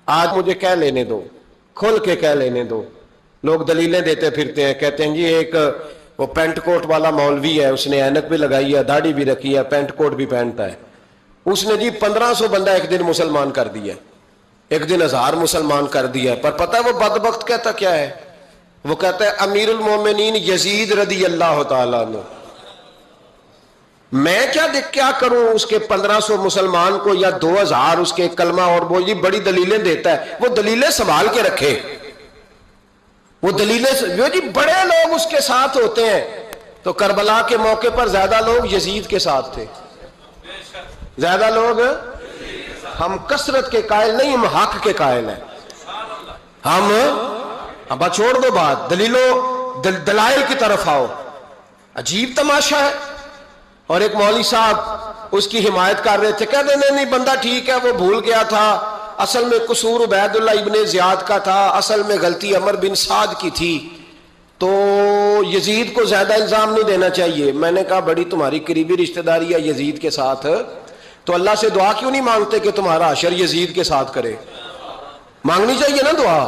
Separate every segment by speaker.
Speaker 1: آج مجھے کہہ لینے دو, کھل کے کہہ لینے دو. لوگ دلیلیں دیتے پھرتے ہیں, کہتے ہیں جی ایک وہ پینٹ کوٹ والا مولوی ہے, اس نے اینک بھی لگائی ہے, داڑھی بھی رکھی ہے, پینٹ کوٹ بھی پہنتا ہے, اس نے جی 1500 بندہ ایک دن مسلمان کر دیا, ایک دن 1000 مسلمان کر دیا. پر پتہ ہے وہ بدبخت کہتا کیا ہے؟ وہ کہتا ہے امیر المومنین یزید رضی اللہ تعالیٰ عنہ. میں کیا کروں اس کے 1500 مسلمان کو یا 2000 اس کے کلمہ, اور وہ جی بڑی دلیلیں دیتا ہے. وہ دلیلیں سنبھال کے رکھے, وہ دلیلیں جو جی بڑے لوگ اس کے ساتھ ہوتے ہیں. تو کربلا کے موقع پر زیادہ لوگ یزید کے ساتھ تھے, زیادہ لوگ. ہم کثرت کے قائل نہیں, ہم حق کے قائل ہیں. ہم اب چھوڑ دو بات, دلائل کی طرف آؤ. عجیب تماشا ہے. اور ایک مولوی صاحب اس کی حمایت کر رہے تھے, کہتے نہیں بندہ ٹھیک ہے, وہ بھول گیا تھا, اصل میں قصور عبید اللہ ابن زیاد کا تھا, اصل میں غلطی عمر بن سعد کی تھی, تو یزید کو زیادہ الزام نہیں دینا چاہیے. میں نے کہا بڑی تمہاری قریبی رشتہ داری ہے یزید کے ساتھ, تو اللہ سے دعا کیوں نہیں مانگتے کہ تمہارا حشر یزید کے ساتھ کرے؟ مانگنی چاہیے نا دعا.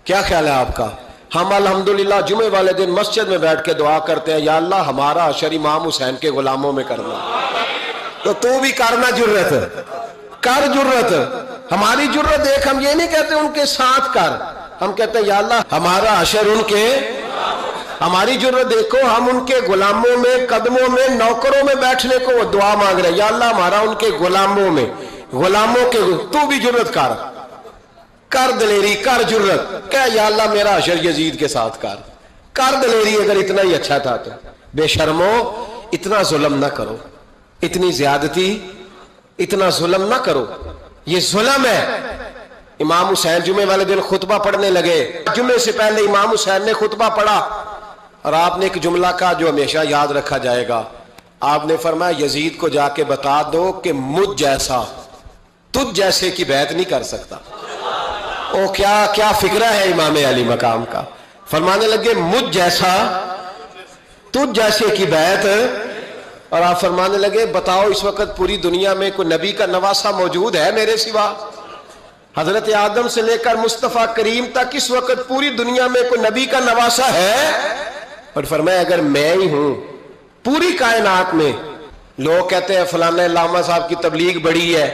Speaker 1: کیا خیال ہے آپ کا؟ ہم الحمدللہ جمعے والے دن مسجد میں بیٹھ کے دعا کرتے ہیں, یا اللہ ہمارا حشر امام حسین کے غلاموں میں کرنا. تو بھی کرنا جرت کر, جرت ہماری جرت دیکھ. ہم یہ نہیں کہتے ان کے ساتھ کر, ہم کہتے ہیں یا اللہ ہمارا حشر ان کے. ہماری جرت دیکھو, ہم ان کے غلاموں میں, قدموں میں, نوکروں میں بیٹھنے کو وہ دعا مانگ رہے ہیں, یا اللہ ہمارا ان کے غلاموں میں, غلاموں کے. تو بھی جرت کر دلیری, کر جرت, کہ یا اللہ میرا حشر یزید کے ساتھ کر دلیری. اگر اتنا ہی اچھا تھا تو بے شرمو اتنا ظلم نہ کرو, اتنی زیادتی, اتنا ظلم نہ کرو. یہ ظلم ہے. امام حسین جمعے والے دن خطبہ پڑھنے لگے, جمعے سے پہلے امام حسین نے خطبہ پڑھا, اور آپ نے ایک جملہ کہا جو ہمیشہ یاد رکھا جائے گا. آپ نے فرمایا یزید کو جا کے بتا دو کہ مجھ جیسا تجھ جیسے کی بیعت نہیں کر سکتا. او کیا فکرہ ہے امام علی مقام کا. فرمانے لگے مجھ جیسا تجھ جیسے کی بیعت, اور آپ فرمانے لگے بتاؤ اس وقت پوری دنیا میں کوئی نبی کا نواسہ موجود ہے میرے سوا؟ حضرت آدم سے لے کر مصطفیٰ کریم تک اس وقت پوری دنیا میں کوئی نبی کا نواسہ ہے؟ اور فرمایا اگر میں ہی ہوں پوری کائنات میں. لوگ کہتے ہیں فلانا علامہ صاحب کی تبلیغ بڑی ہے,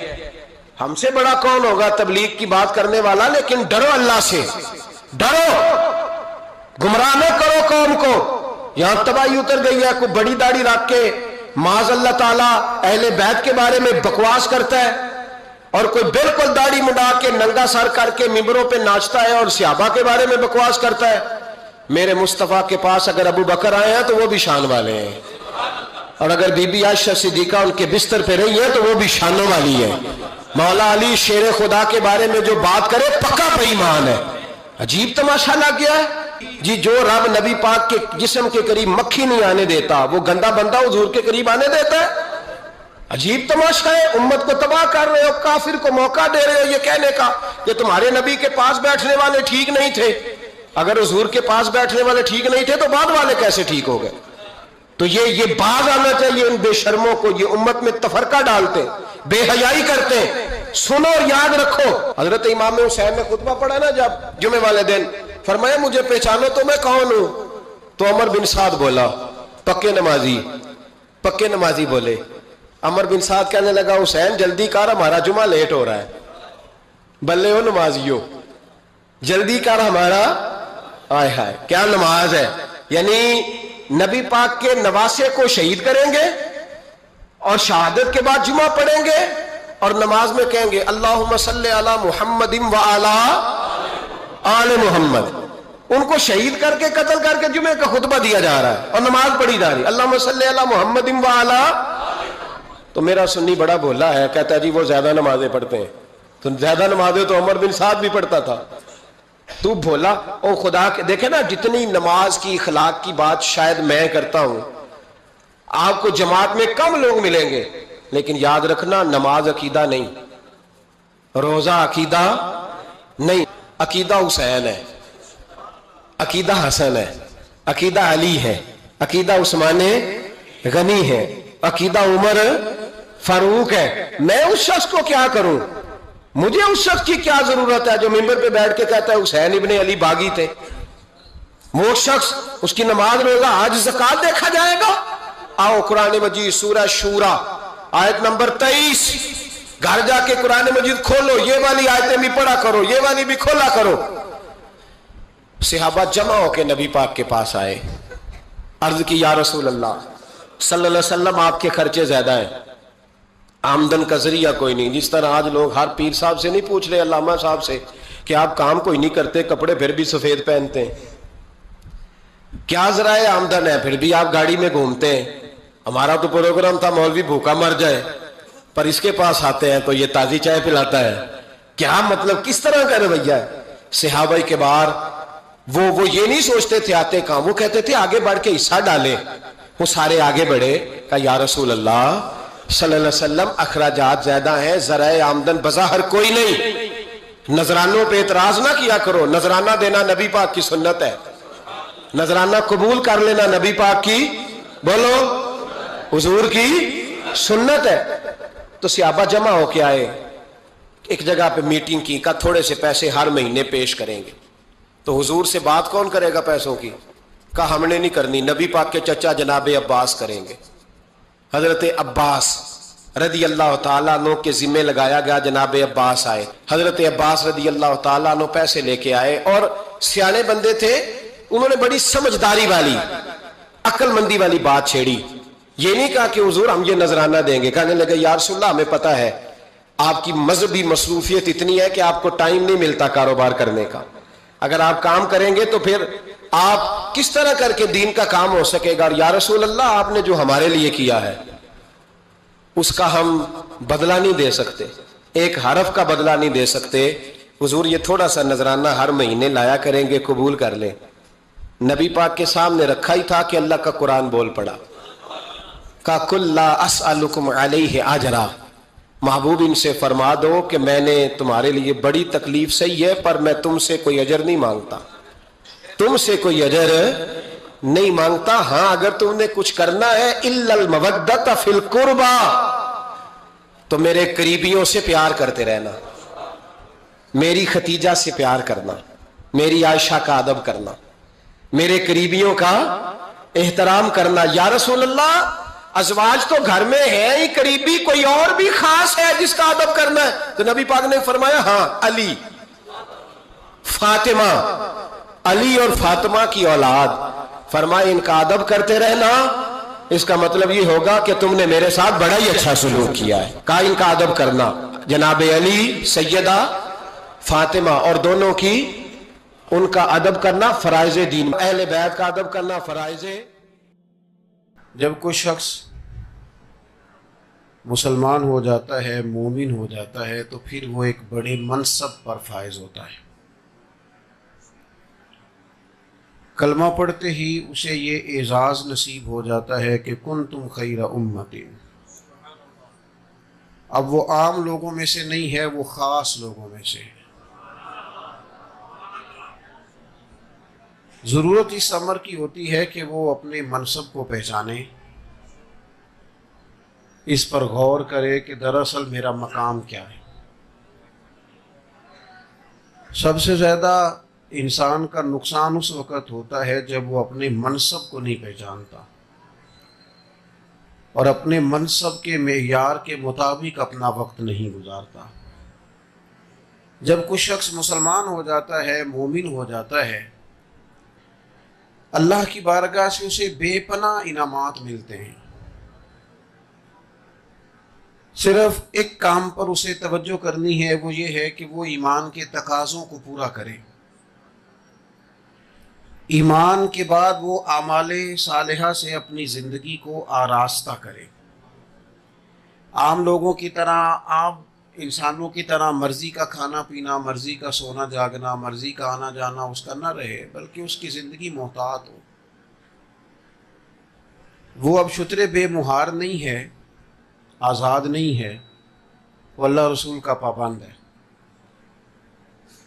Speaker 1: ہم سے بڑا کون ہوگا تبلیغ کی بات کرنے والا؟ لیکن ڈرو اللہ سے, ڈرو, گمراہ نہ کرو قوم کو. یہاں تباہی اتر گئی ہے, کوئی بڑی داڑھی رکھ کے معاذ اللہ تعالیٰ اہل بیت کے بارے میں بکواس کرتا ہے, اور کوئی بالکل داڑھی مڈا کے ننگا سر کر کے ممبروں پہ ناچتا ہے اور صحابہ کے بارے میں بکواس کرتا ہے. میرے مصطفیٰ کے پاس اگر ابو بکر آئے ہیں تو وہ بھی شان والے ہیں, اور اگر بی بی عائشہ صدیقہ ان کے بستر پہ رہی ہے تو وہ بھی شانوں والی ہے. مولا علی شیر خدا کے بارے میں جو بات کرے پکا بے ایمان ہے. عجیب تماشا لگ گیا ہے جی. جو رب نبی پاک کے جسم کے قریب مکھی نہیں آنے دیتا, وہ گندا بندہ حضور کے قریب آنے دیتا ہے؟ عجیب تماشا ہے. امت کو تباہ کر رہے ہو, کافر کو موقع دے رہے ہو یہ کہنے کا کہ تمہارے نبی کے پاس بیٹھنے والے ٹھیک نہیں تھے. اگر حضور کے پاس بیٹھنے والے ٹھیک نہیں تھے تو بعد والے کیسے ٹھیک ہو گئے؟ تو یہ باز آنا چاہیے ان بے شرموں کو. یہ امت میں تفرقہ ڈالتے, بے حیائی کرتے. سنو اور یاد رکھو, حضرت امام حسین نے خطبہ پڑھا نا جب جمعے والے دن, فرمایا مجھے پہچانو تو میں کون ہوں؟ تو عمر بن سعد بولا, پکے نمازی بولے. عمر بن سعد کہنے لگا حسین جلدی کر, ہمارا جمعہ لیٹ ہو رہا ہے. بلے ہو نمازیو, جلدی کر ہمارا. آئے ہائے کیا نماز ہے. یعنی نبی پاک کے نواسے کو شہید کریں گے اور شہادت کے بعد جمعہ پڑھیں گے, اور نماز میں کہیں گے اللہم صلی علی محمد و علی آل محمد. ان کو شہید کر کے قتل کر کے جمعے کا خطبہ دیا جا رہا ہے اور نماز پڑھی جا رہی, اللہم صلی علی محمد و علی. تو میرا سنی بڑا بھولا ہے, کہتا ہے جی وہ زیادہ نمازیں پڑھتے ہیں. تو زیادہ نمازیں تو عمر بن سعد بھی پڑھتا تھا. تو بھولا او خدا کے. دیکھیں نا جتنی نماز کی اخلاق کی بات شاید میں کرتا ہوں, آپ کو جماعت میں کم لوگ ملیں گے, لیکن یاد رکھنا نماز عقیدہ نہیں, روزہ عقیدہ نہیں. عقیدہ حسین ہے, عقیدہ حسن ہے, عقیدہ علی ہے, عقیدہ عثمان غنی ہے, عقیدہ عمر فاروق ہے. میں اس شخص کو کیا کروں مجھے اس شخص کی کیا ضرورت ہے جو ممبر پہ بیٹھ کے کہتا ہے حسین ابن علی باغی تھے؟ وہ شخص، اس کی نماز روزہ حج زکات دیکھا جائے گا؟ آؤ قرآن مجید سورہ شورا آیت نمبر 23، گھر جا کے قرآن مجید کھولو، یہ والی آیتیں بھی پڑھا کرو، یہ والی بھی کھولا کرو۔ صحابہ جمع ہو کے نبی پاک کے پاس آئے، عرض کی یا رسول اللہ صلی اللہ علیہ وسلم آپ کے خرچے زیادہ ہیں، آمدن کا ذریعہ کوئی نہیں۔ جس طرح آج لوگ ہر پیر صاحب سے نہیں پوچھ رہے، علامہ صاحب سے، کہ آپ کام کوئی نہیں کرتے، کپڑے پھر بھی سفید پہنتے ہیں، کیا ذرائع آمدن ہے، پھر بھی آپ گاڑی میں گھومتے ہیں۔ ہمارا تو پروگرام تھا مولوی بھوکا مر جائے، پر اس کے پاس آتے ہیں تو یہ تازی چائے پلاتا ہے، کیا مطلب، کس طرح کا رویہ ہے؟ صحابہ کے بار وہ یہ نہیں سوچتے تھے آتے کہاں، وہ کہتے تھے آگے بڑھ کے حصہ ڈالیں۔ وہ سارے آگے بڑھے، کہا یا رسول اللہ صلی اللہ علیہ وسلم اخراجات زیادہ ہیں، ذرائع آمدن بظاہر کوئی نہیں، نذرانوں پہ اعتراض نہ کیا کرو، نذرانہ دینا نبی پاک کی سنت ہے، نذرانہ قبول کر لینا نبی پاک کی، بولو، حضور کی سنت ہے۔ تو صحابہ جمع ہو کے آئے، ایک جگہ پہ میٹنگ کی، کہا تھوڑے سے پیسے ہر مہینے پیش کریں گے۔ تو حضور سے بات کون کرے گا پیسوں کی؟ کہا ہم نے نہیں کرنی، نبی پاک کے چچا جناب عباس کریں گے۔ حضرت عباس رضی اللہ تعالیٰ عنہ کے ذمے لگایا گیا، جناب عباس آئے، حضرت عباس رضی اللہ تعالیٰ عنہ پیسے لے کے آئے، اور سیانے بندے تھے، انہوں نے بڑی سمجھداری والی، عقل مندی والی بات چھیڑی۔ یہ نہیں کہا کہ حضور ہم یہ نذرانہ دیں گے، کہنے لگے یا رسول اللہ ہمیں پتہ ہے آپ کی مذہبی مصروفیت اتنی ہے کہ آپ کو ٹائم نہیں ملتا کاروبار کرنے کا، اگر آپ کام کریں گے تو پھر آپ کس طرح کر کے دین کا کام ہو سکے گا، اور یا رسول اللہ آپ نے جو ہمارے لیے کیا ہے اس کا ہم بدلہ نہیں دے سکتے، ایک حرف کا بدلہ نہیں دے سکتے، حضور یہ تھوڑا سا نذرانہ ہر مہینے لایا کریں گے، قبول کر لیں۔ نبی پاک کے سامنے رکھا ہی تھا کہ اللہ کا قرآن بول پڑا، کا کل لا اسألکم علیہ اجرا، محبوب ان سے فرما دو کہ میں نے تمہارے لیے بڑی تکلیف سہی ہے، پر میں تم سے کوئی اجر نہیں مانگتا، تم سے کوئی اجر نہیں مانگتا، ہاں اگر تم نے کچھ کرنا ہے الا المودۃ فی القربى، تو میرے قریبیوں سے پیار کرتے رہنا، میری ختیجہ سے پیار کرنا، میری عائشہ کا ادب کرنا، میرے قریبیوں کا احترام کرنا۔ یا رسول اللہ ازواج تو گھر میں ہے ہی، قریبی کوئی اور بھی خاص ہے جس کا ادب کرنا ہے؟ تو نبی پاک نے فرمایا ہاں، علی، فاطمہ، علی اور فاطمہ کی اولاد، فرمایا ان کا ادب کرتے رہنا، اس کا مطلب یہ ہوگا کہ تم نے میرے ساتھ بڑا ہی اچھا سلوک کیا ہے۔ کہا ان کا ادب کرنا، جناب علی، سیدہ فاطمہ، اور دونوں کی ان کا ادب کرنا فرائض دین، اہل بیت کا ادب کرنا فرائض۔
Speaker 2: جب کوئی شخص مسلمان ہو جاتا ہے، مومن ہو جاتا ہے، تو پھر وہ ایک بڑے منصب پر فائز ہوتا ہے۔ کلمہ پڑھتے ہی اسے یہ اعزاز نصیب ہو جاتا ہے کہ کنتم خیر امت۔ اب وہ عام لوگوں میں سے نہیں ہے، وہ خاص لوگوں میں سے ہے۔ ضرورت اس امر کی ہوتی ہے کہ وہ اپنے منصب کو پہچانے، اس پر غور کرے کہ دراصل میرا مقام کیا ہے۔ سب سے زیادہ انسان کا نقصان اس وقت ہوتا ہے جب وہ اپنے منصب کو نہیں پہچانتا اور اپنے منصب کے معیار کے مطابق اپنا وقت نہیں گزارتا۔ جب کوئی شخص مسلمان ہو جاتا ہے، مومن ہو جاتا ہے، اللہ کی بارگاہ سے اسے بے پناہ انعامات ملتے ہیں، صرف ایک کام پر اسے توجہ کرنی ہے، وہ یہ ہے کہ وہ ایمان کے تقاضوں کو پورا کرے۔ ایمان کے بعد وہ اعمال صالحہ سے اپنی زندگی کو آراستہ کرے۔ عام لوگوں کی طرح، عام انسانوں کی طرح مرضی کا کھانا پینا، مرضی کا سونا جاگنا، مرضی کا آنا جانا اس کا نہ رہے، بلکہ اس کی زندگی محتاط ہو۔ وہ اب شتر بے مہار نہیں ہے، آزاد نہیں ہے، وہ اللہ رسول کا پابند ہے۔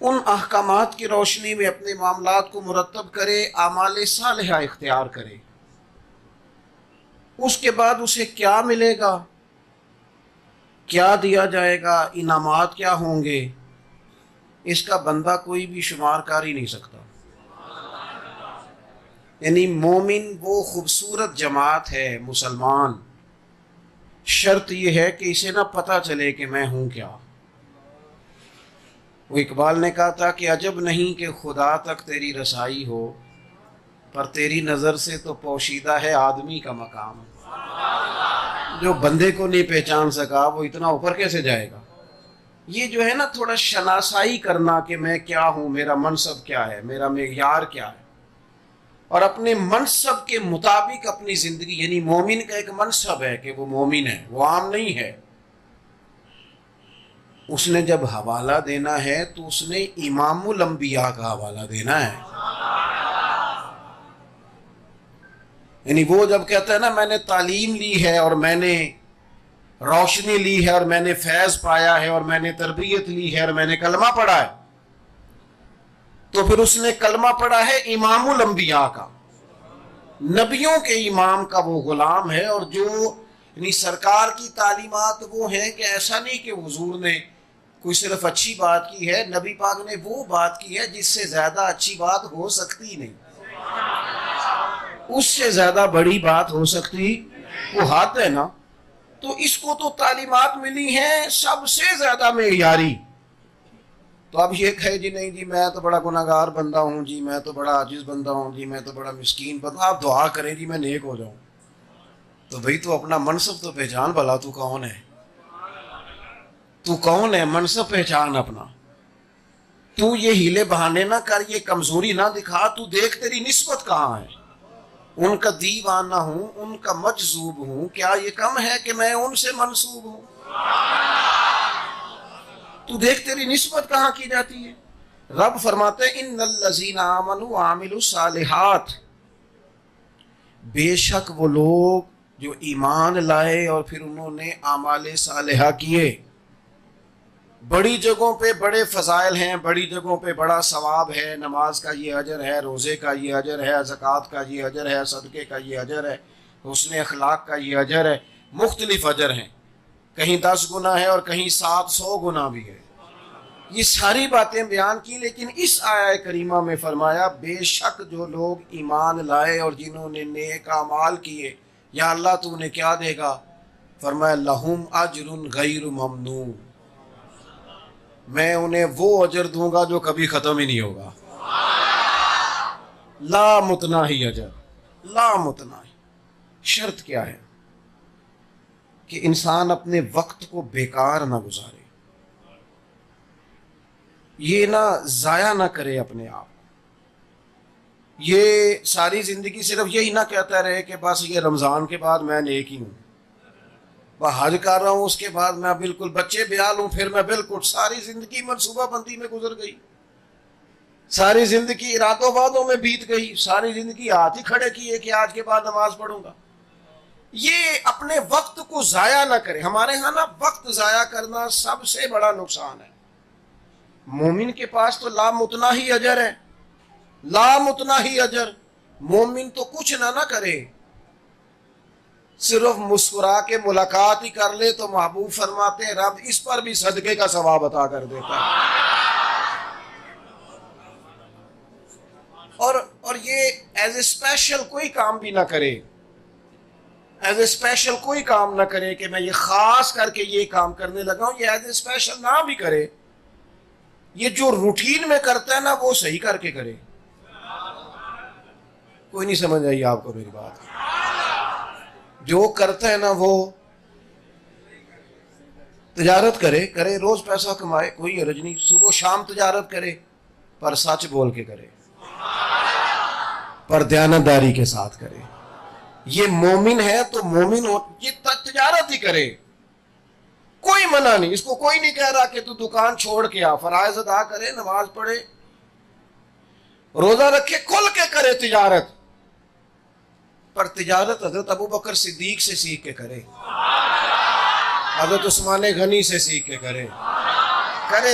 Speaker 2: ان احکامات کی روشنی میں اپنے معاملات کو مرتب کرے، اعمال صالحہ اختیار کرے۔ اس کے بعد اسے کیا ملے گا، کیا دیا جائے گا، انعامات کیا ہوں گے، اس کا بندہ کوئی بھی شمار کر ہی نہیں سکتا۔ یعنی مومن وہ خوبصورت جماعت ہے مسلمان، شرط یہ ہے کہ اسے نہ پتہ چلے کہ میں ہوں کیا۔ وہ اقبال نے کہا تھا کہ عجب نہیں کہ خدا تک تیری رسائی ہو، پر تیری نظر سے تو پوشیدہ ہے آدمی کا مقام۔ جو بندے کو نہیں پہچان سکا وہ اتنا اوپر کیسے جائے گا؟ یہ جو ہے نا تھوڑا شناسائی کرنا کہ میں کیا ہوں، میرا منصب کیا ہے، میرا معیار کیا ہے، اور اپنے منصب کے مطابق اپنی زندگی، یعنی مومن کا ایک منصب ہے کہ وہ مومن ہے، وہ عام نہیں ہے۔ اس نے جب حوالہ دینا ہے تو اس نے امام الانبیاء کا حوالہ دینا ہے۔ یعنی وہ جب کہتا ہے نا میں نے تعلیم لی ہے اور میں نے روشنی لی ہے اور میں نے فیض پایا ہے اور میں نے تربیت لی ہے اور میں نے کلمہ پڑھا ہے، تو پھر اس نے کلمہ پڑھا ہے امام الانبیاء کا، نبیوں کے امام کا وہ غلام ہے۔ اور جو یعنی سرکار کی تعلیمات وہ ہیں کہ ایسا نہیں کہ حضور نے کوئی صرف اچھی بات کی ہے، نبی پاک نے وہ بات کی ہے جس سے زیادہ اچھی بات ہو سکتی نہیں، اس سے زیادہ بڑی بات ہو سکتی وہ حد ہے نا۔ تو اس کو تو تعلیمات ملی ہیں سب سے زیادہ معیاری۔ تو اب یہ کہے جی نہیں جی میں تو بڑا گناہگار بندہ ہوں، جی میں تو بڑا عاجز بندہ ہوں، جی میں تو بڑا مسکین بندہ، آپ دعا کریں جی میں نیک ہو جاؤں۔ تو بھئی تو اپنا منصب تو پہچان، بھلا تو کون ہے، تو کون ہے، منصب پہچان اپنا۔ تو یہ ہیلے بہانے نہ کر، یہ کمزوری نہ دکھا، تو دیکھ تیری نسبت کہاں ہے۔ ان کا دیوانہ ہوں، ان کا مجذوب ہوں، کیا یہ کم ہے کہ میں ان سے منسوب ہوں؟ تو دیکھ تیری نسبت کہاں کی جاتی ہے۔ رب فرماتے ہیں ان الذین آمنوا وعملوا الصالحات، بے شک وہ لوگ جو ایمان لائے اور پھر انہوں نے اعمال صالحہ کیے۔ بڑی جگہوں پہ بڑے فضائل ہیں، بڑی جگہوں پہ بڑا ثواب ہے، نماز کا یہ اجر ہے، روزے کا یہ اجر ہے، زکوٰۃ کا یہ اجر ہے، صدقے کا یہ اجر ہے، حسن اخلاق کا یہ اجر ہے، مختلف اجر ہیں، کہیں 10 گنا ہے اور کہیں 700 گنا بھی ہے۔ یہ ساری باتیں بیان کی، لیکن اس آیہ کریمہ میں فرمایا بے شک جو لوگ ایمان لائے اور جنہوں نے نیک اعمال کیے، یا اللہ تو انہیں کیا دے گا؟ فرمایا لہم اجر غیر ممنون، میں انہیں وہ اجر دوں گا جو کبھی ختم ہی نہیں ہوگا۔ لا متناہی اجر، لا متناہی۔ شرط کیا ہے؟ کہ انسان اپنے وقت کو بیکار نہ گزارے، یہ نہ ضائع نہ کرے اپنے آپ، یہ ساری زندگی صرف یہی نہ کہتا رہے کہ بس یہ رمضان کے بعد میں نیک ہی ہوں، حج کر رہا ہوں اس کے بعد میں بالکل بچے بیال ہوں، پھر میں بالکل، ساری زندگی منصوبہ بندی میں گزر گئی، ساری زندگی ارادوں وعدوں میں بیت گئی، ساری زندگی ہاتھ ہی کھڑے کیے کہ آج کے بعد نماز پڑھوں گا۔ یہ اپنے وقت کو ضائع نہ کرے۔ ہمارے ہاں نا وقت ضائع کرنا سب سے بڑا نقصان ہے۔ مومن کے پاس تو لامتناہی اجر ہے، لامتناہی اجر۔ مومن تو کچھ نہ کرے، صرف مسکرا کے ملاقات ہی کر لے تو محبوب فرماتے ہیں رب اس پر بھی صدقے کا ثواب عطا کر دیتا ہے۔ اور یہ ایز اے اسپیشل کوئی کام بھی نہ کرے، ایز اے اسپیشل کوئی کام نہ کرے کہ میں یہ خاص کر کے یہ کام کرنے لگا ہوں، یہ ایز اے اسپیشل نہ بھی کرے، یہ جو روٹین میں کرتا ہے نا وہ صحیح کر کے کرے۔ کوئی نہیں سمجھ آئی آپ کو میری بات؟ جو کرتا ہے نا وہ تجارت کرے روز پیسہ کمائے، کوئی حرج نہیں، صبح شام تجارت کرے، پر سچ بول کے کرے، پر دیانتداری کے ساتھ کرے۔ یہ مومن ہے تو مومن ہو، یہ تجارت ہی کرے، کوئی منع نہیں، اس کو کوئی نہیں کہہ رہا کہ تو دکان چھوڑ کے آ، فرائض ادا کرے، نماز پڑھے، روزہ رکھے، کھل کے کرے تجارت، پر تجارت حضرت ابو بکر صدیق سے سیکھ کے کرے، حضرت عثمان غنی سے سیکھ کے کرے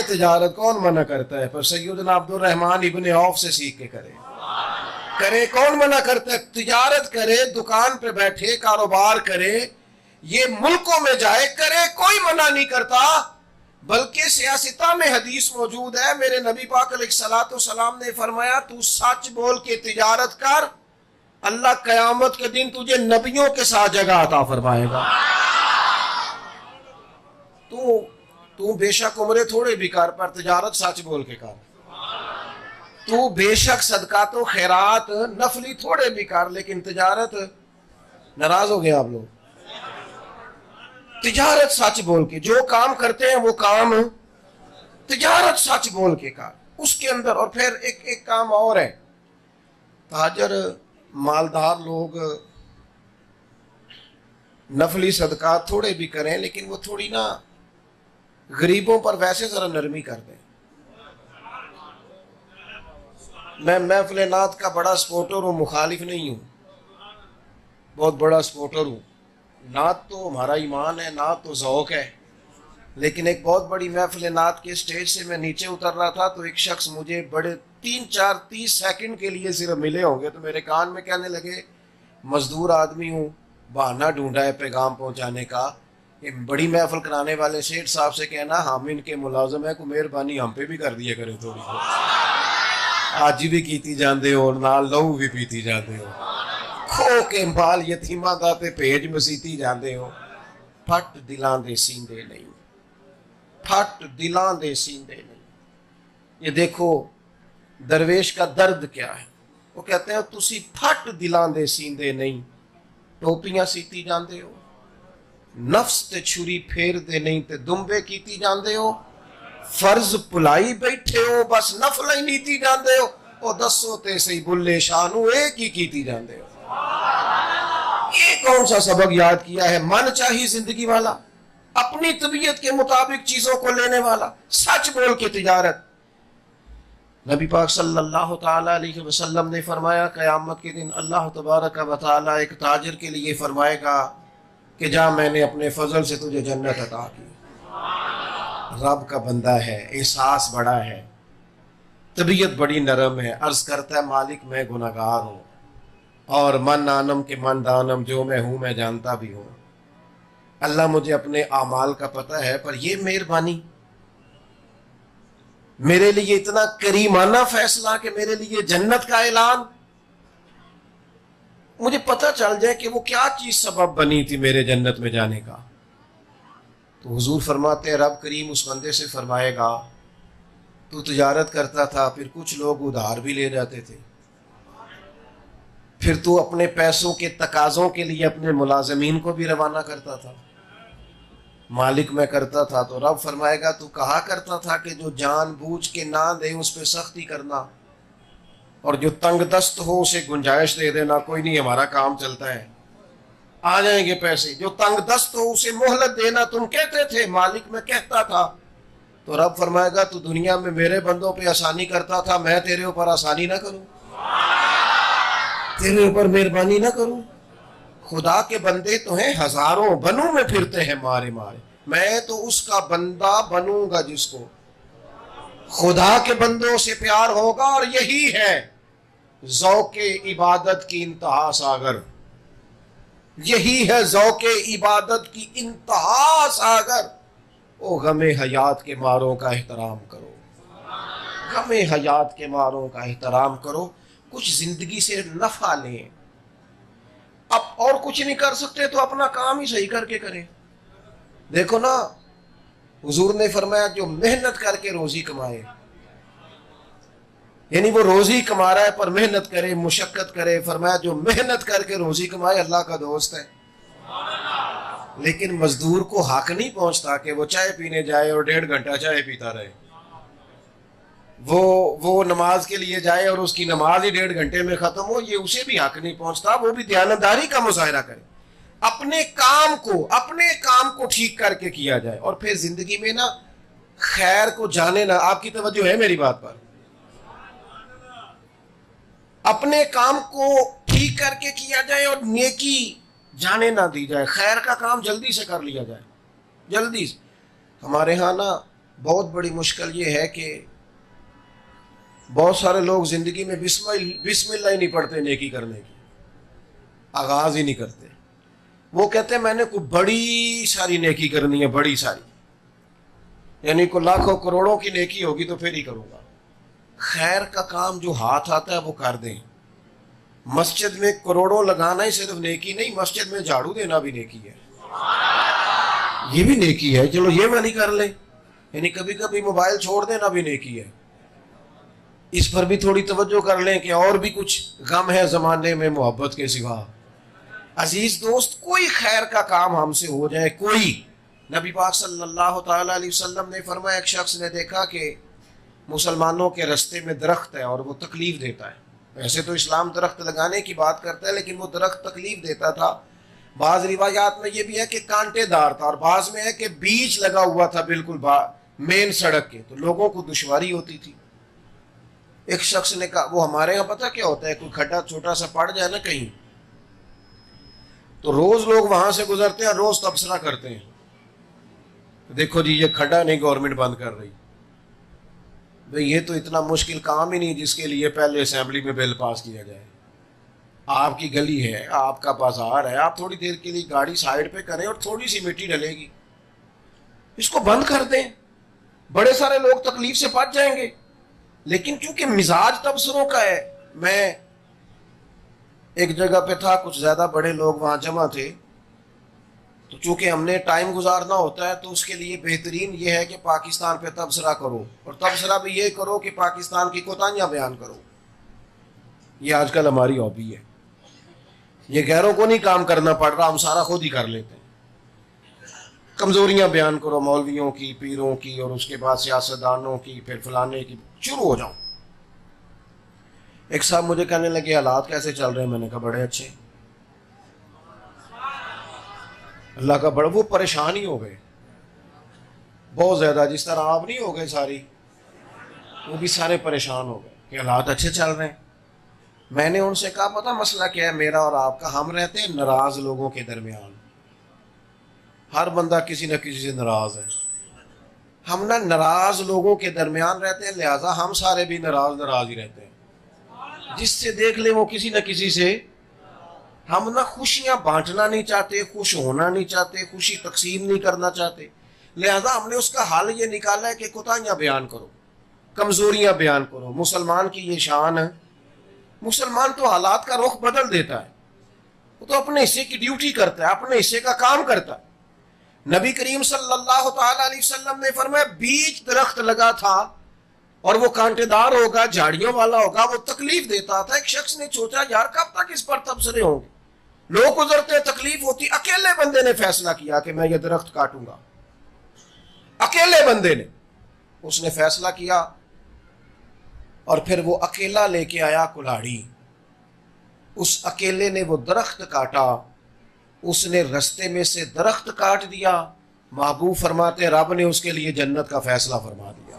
Speaker 2: تجارت، کون منع کرتا ہے؟ پر سیدنا عبد الرحمن ابن عوف سے سیکھ کے کرے، کون منع کرتا ہے؟ تجارت کرے، دکان پہ بیٹھے کاروبار کرے، یہ ملکوں میں جائے کرے، کوئی منع نہیں کرتا، بلکہ سیاستہ میں حدیث موجود ہے، میرے نبی پاک علیہ الصلوۃ والسلام نے فرمایا تو سچ بول کے تجارت کر، اللہ قیامت کے دن تجھے نبیوں کے ساتھ جگہ عطا فرمائے گا۔ تو بے شک عمرے تھوڑے بھی کر، پر تجارت سچ بول کے کر۔ تو بے شک صدقات و خیرات نفلی تھوڑے بھی کر، لیکن تجارت، ناراض ہو گئے آپ لوگ، تجارت سچ بول کے، جو کام کرتے ہیں وہ کام تجارت سچ بول کے کر اس کے اندر۔ اور پھر ایک کام اور ہے، تاجر مالدار لوگ نفلی صدقات تھوڑے بھی کریں، لیکن وہ تھوڑی نا غریبوں پر ویسے ذرا نرمی کر دیں۔ میں محفل نعت کا بڑا سپورٹر ہوں، مخالف نہیں ہوں، بہت بڑا سپورٹر ہوں۔ نعت تو ہمارا ایمان ہے، نعت تو ذوق ہے، لیکن ایک بہت بڑی محفل نعت کے سٹیج سے میں نیچے اتر رہا تھا تو ایک شخص مجھے بڑے 30 سیکنڈ کے لیے صرف ملے ہوں گے، تو میرے کان میں کہنے لگے، مزدور آدمی ہوں، بہانہ ڈھونڈا ہے پیغام پہنچانے کا، یہ بڑی محفل کرانے والے سیٹھ صاحب سے کہنا ہم ان کے ملازم ہیں، کو مہربانی ہم پہ بھی کر دیا کرے، تھوڑی آج بھی کیتی جاندے ہو، نال لہو بھی پیتی جاندے ہو، کھو کے مال یتیماں دا تے بھیج مسیتی جاندے ہو۔ پھٹ دلاں دے سیندے نہیں، پھٹ دلاں دے سیندے نہیں۔ یہ دیکھو درویش کا درد کیا ہے، وہ کہتے ہیں تسی پھٹ دلاں دے سیندے نہیں، ٹوپیاں سیتی جاندے ہو، نفس تے چھری پھیر دے نہیں تے دمبے کیتی جاندے ہو، فرض پلائی بیٹھے ہو بس نفل ہی نیتی جاندے ہو، او دسو تے سی بلے شانو ایک ہی کیتی جاندے ہو۔ یہ کون سا سبق یاد کیا ہے؟ من چاہی زندگی والا، اپنی طبیعت کے مطابق چیزوں کو لینے والا، سچ بول کے تجارت۔ نبی پاک صلی اللہ تعالی علیہ وسلم نے فرمایا قیامت کے دن اللہ تبارک و تعالی ایک تاجر کے لیے فرمائے گا کہ جا میں نے اپنے فضل سے تجھے جنت عطا کی۔ رب کا بندہ ہے، احساس بڑا ہے، طبیعت بڑی نرم ہے، عرض کرتا ہے مالک میں گناہگار ہوں، اور من آنم کے من دانم، جو میں ہوں میں جانتا بھی ہوں، اللہ مجھے اپنے اعمال کا پتہ ہے، پر یہ مہربانی میرے لیے اتنا کریمانہ فیصلہ کہ میرے لیے جنت کا اعلان، مجھے پتہ چل جائے کہ وہ کیا چیز سبب بنی تھی میرے جنت میں جانے کا۔ تو حضور فرماتے ہیں رب کریم اس بندے سے فرمائے گا تو تجارت کرتا تھا، پھر کچھ لوگ ادھار بھی لے جاتے تھے، پھر تو اپنے پیسوں کے تقاضوں کے لیے اپنے ملازمین کو بھی روانہ کرتا تھا، مالک میں کرتا تھا، تو رب فرمائے گا تو کہا کرتا تھا کہ جو جان بوجھ کے نہ دے اس پہ سختی کرنا، اور جو تنگ دست ہو اسے گنجائش دے دینا، کوئی نہیں ہمارا کام چلتا ہے، آ جائیں گے پیسے، جو تنگ دست ہو اسے مہلت دینا، تم کہتے تھے مالک میں کہتا تھا، تو رب فرمائے گا تو دنیا میں میرے بندوں پہ آسانی کرتا تھا، میں تیرے اوپر آسانی نہ کروں، تیرے اوپر مہربانی نہ کروں؟ خدا کے بندے تو ہیں ہزاروں، بنوں میں پھرتے ہیں مارے مارے، میں تو اس کا بندہ بنوں گا جس کو خدا کے بندوں سے پیار ہوگا، اور یہی ہے ذوق عبادت کی انتہا ساگر، یہی ہے ذوق عبادت کی انتہا ساگر۔ او غم حیات کے ماروں کا احترام کرو، غم حیات کے ماروں کا احترام کرو، کچھ زندگی سے نفع لیں، اب اور کچھ نہیں کر سکتے تو اپنا کام ہی صحیح کر کے کریں۔ دیکھو نا حضور نے فرمایا جو محنت کر کے روزی کمائے، یعنی وہ روزی کما رہا ہے پر محنت کرے، مشقت کرے، فرمایا جو محنت کر کے روزی کمائے اللہ کا دوست ہے۔ لیکن مزدور کو حق نہیں پہنچتا کہ وہ چائے پینے جائے اور 1.5 گھنٹہ چائے پیتا رہے، وہ نماز کے لیے جائے اور اس کی نماز ہی 1.5 گھنٹے میں ختم ہو، یہ اسے بھی حق نہیں پہنچتا، وہ بھی دیانتداری کا مظاہرہ کرے، اپنے کام کو ٹھیک کر کے کیا جائے، اور پھر زندگی میں نا خیر کو جانے نہ، آپ کی توجہ ہے میری بات پر، اپنے کام کو ٹھیک کر کے کیا جائے اور نیکی جانے نہ دی جائے، خیر کا کام جلدی سے کر لیا جائے، جلدی سے۔ ہمارے ہاں نا بہت بڑی مشکل یہ ہے کہ بہت سارے لوگ زندگی میں بسم اللہ ہی نہیں پڑھتے نیکی کرنے کی، آغاز ہی نہیں کرتے، وہ کہتے ہیں میں نے کوئی بڑی ساری نیکی کرنی ہے، بڑی ساری، یعنی کوئی لاکھوں کروڑوں کی نیکی ہوگی تو پھر ہی کروں گا۔ خیر کا کام جو ہاتھ آتا ہے وہ کر دیں۔ مسجد میں کروڑوں لگانا ہی صرف نیکی نہیں، مسجد میں جھاڑو دینا بھی نیکی ہے، یہ بھی نیکی ہے، چلو یہ والی کر لیں، یعنی کبھی کبھی موبائل چھوڑ دینا بھی نیکی ہے، اس پر بھی تھوڑی توجہ کر لیں کہ اور بھی کچھ غم ہے زمانے میں محبت کے سوا۔ عزیز دوست، کوئی خیر کا کام ہم سے ہو جائے، کوئی، نبی پاک صلی اللہ تعالی علیہ وسلم نے فرمایا ایک شخص نے دیکھا کہ مسلمانوں کے رستے میں درخت ہے اور وہ تکلیف دیتا ہے۔ ویسے تو اسلام درخت لگانے کی بات کرتا ہے، لیکن وہ درخت تکلیف دیتا تھا۔ بعض روایات میں یہ بھی ہے کہ کانٹے دار تھا، اور بعض میں ہے کہ بیچ لگا ہوا تھا بالکل مین سڑک کے، تو لوگوں کو دشواری ہوتی تھی۔ ایک شخص نے کہا، وہ ہمارے یہاں پتہ کیا ہوتا ہے، کوئی کھڈا چھوٹا سا پڑ جائے نا کہیں، تو روز لوگ وہاں سے گزرتے ہیں، روز تبصرہ کرتے ہیں، دیکھو جی یہ کھڈا نہیں گورنمنٹ بند کر رہی۔ بھئی یہ تو اتنا مشکل کام ہی نہیں جس کے لیے پہلے اسمبلی میں بل پاس کیا جائے۔ آپ کی گلی ہے، آپ کا بازار ہے، آپ تھوڑی دیر کے لیے گاڑی سائڈ پہ کریں اور تھوڑی سی مٹی ڈلے گی، اس کو بند کر دیں، بڑے سارے لوگ تکلیف سے بچ جائیں گے۔ لیکن چونکہ مزاج تبصروں کا ہے، میں ایک جگہ پہ تھا، کچھ زیادہ بڑے لوگ وہاں جمع تھے، تو چونکہ ہم نے ٹائم گزارنا ہوتا ہے تو اس کے لیے بہترین یہ ہے کہ پاکستان پہ تبصرہ کرو، اور تبصرہ بھی یہ کرو کہ پاکستان کی کوتاہیاں بیان کرو۔ یہ آج کل ہماری ہابی ہے، یہ غیروں کو نہیں کام کرنا پڑ رہا، ہم سارا خود ہی کر لیتے ہیں۔ کمزوریاں بیان کرو مولویوں کی، پیروں کی، اور اس کے بعد سیاستدانوں کی، پھر فلانے کی، شروع ہو جاؤ۔ ایک صاحب مجھے کہنے لگے حالات کیسے چل رہے ہیں؟ میں نے کہا بڑے اچھے، اللہ کا بڑا، وہ پریشان ہی ہو گئے بہت زیادہ، جس طرح آپ نہیں ہو گئے ساری، وہ بھی سارے پریشان ہو گئے کہ حالات اچھے چل رہے ہیں۔ میں نے ان سے کہا پتہ مسئلہ کیا ہے میرا اور آپ کا؟ ہم رہتے ہیں ناراض لوگوں کے درمیان، ہر بندہ کسی نہ کسی سے ناراض ہے، ہم نہ ناراض لوگوں کے درمیان رہتے ہیں، لہٰذا ہم سارے بھی ناراض ہی رہتے ہیں، جس سے دیکھ لیں وہ کسی نہ کسی سے۔ ہم نہ خوشیاں بانٹنا نہیں چاہتے، خوش ہونا نہیں چاہتے، خوشی تقسیم نہیں کرنا چاہتے، لہذا ہم نے اس کا حل یہ نکالا ہے کہ کوتاہیاں بیان کرو، کمزوریاں بیان کرو۔ مسلمان کی یہ شان ہے، مسلمان تو حالات کا رخ بدل دیتا ہے، وہ تو اپنے حصے کی ڈیوٹی کرتا ہے، اپنے حصے کا کام کرتا ہے۔ نبی کریم صلی اللہ تعالی علیہ وسلم نے فرمایا بیچ درخت لگا تھا اور وہ کانٹے دار ہوگا، جھاڑیوں والا ہوگا، وہ تکلیف دیتا تھا۔ ایک شخص نے سوچا یار کب تک اس پر تبصرے ہوں گے، لوگ گزرتے تکلیف ہوتی، اکیلے بندے نے فیصلہ کیا کہ میں یہ درخت کاٹوں گا، اکیلے بندے نے، اس نے فیصلہ کیا، اور پھر وہ اکیلا لے کے آیا کلاڑی، اس اکیلے نے وہ درخت کاٹا، اس نے رستے میں سے درخت کاٹ دیا، محبوب فرماتے رب نے اس کے لیے جنت کا فیصلہ فرما دیا۔